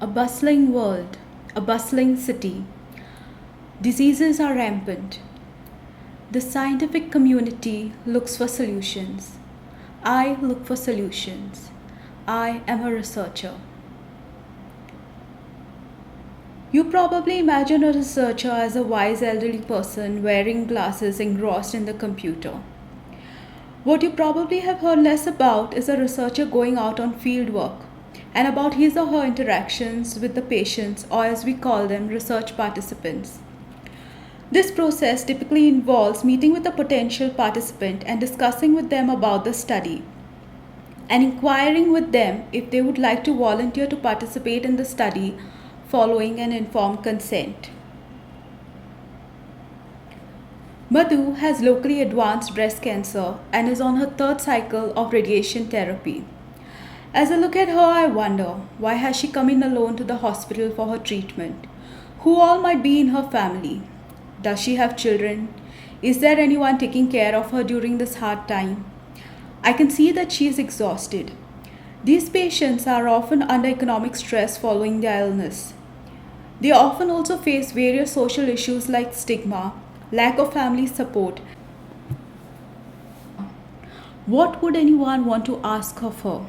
A bustling world, a bustling city. Diseases are rampant. The scientific community looks for solutions. I look for solutions. I am a researcher. You probably imagine a researcher as a wise elderly person wearing glasses engrossed in the computer. What you probably have heard less about is a researcher going out on field work and about his or her interactions with the patients, or as we call them, research participants. This process typically involves meeting with a potential participant and discussing with them about the study, and inquiring with them if they would like to volunteer to participate in the study following an informed consent. Madhu has locally advanced breast cancer and is on her third cycle of radiation therapy. As I look at her, I wonder, why has she come in alone to the hospital for her treatment? Who all might be in her family? Does she have children? Is there anyone taking care of her during this hard time? I can see that she is exhausted. These patients are often under economic stress following their illness. They often also face various social issues like stigma, lack of family support. What would anyone want to ask her for?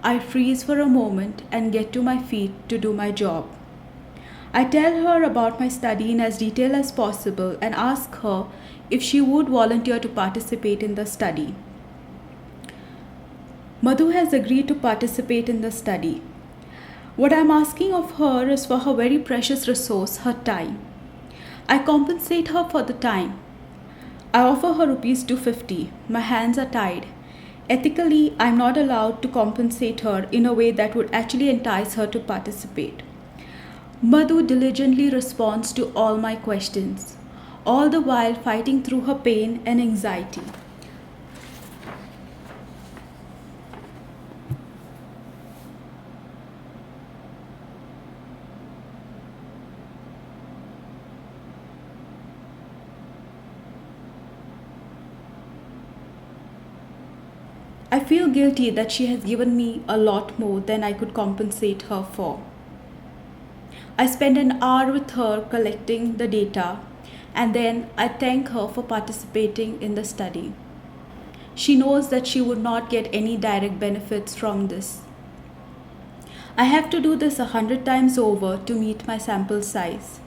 I freeze for a moment and get to my feet to do my job. I tell her about my study in as detail as possible and ask her if she would volunteer to participate in the study. Madhu has agreed to participate in the study. What I'm asking of her is for her very precious resource, her time. I compensate her for the time. I offer her rupees 250. My hands are tied. Ethically, I'm not allowed to compensate her in a way that would actually entice her to participate. Madhu diligently responds to all my questions, all the while fighting through her pain and anxiety. I feel guilty that she has given me a lot more than I could compensate her for. I spend an hour with her collecting the data, and then I thank her for participating in the study. She knows that she would not get any direct benefits from this. I have to do this 100 times over to meet my sample size.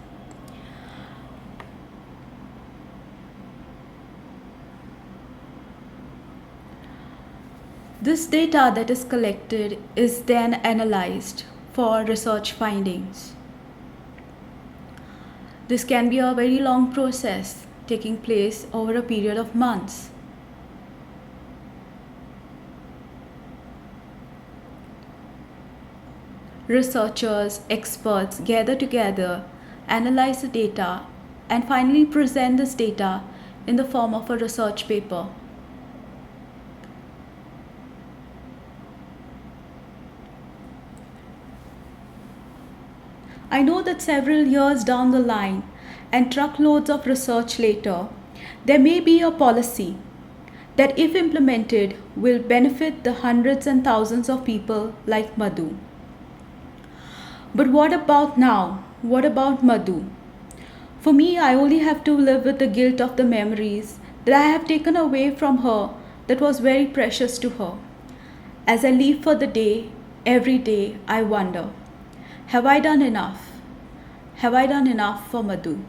This data that is collected is then analyzed for research findings. This can be a very long process, taking place over a period of months. Researchers, experts gather together, analyze the data, and finally present this data in the form of a research paper. I know that several years down the line and truckloads of research later, there may be a policy that, if implemented, will benefit the hundreds and thousands of people like Madhu. But what about now? What about Madhu? For me, I only have to live with the guilt of the memories that I have taken away from her that was very precious to her. As I leave for the day, every day I wonder, have I done enough? Have I done enough for Madhu?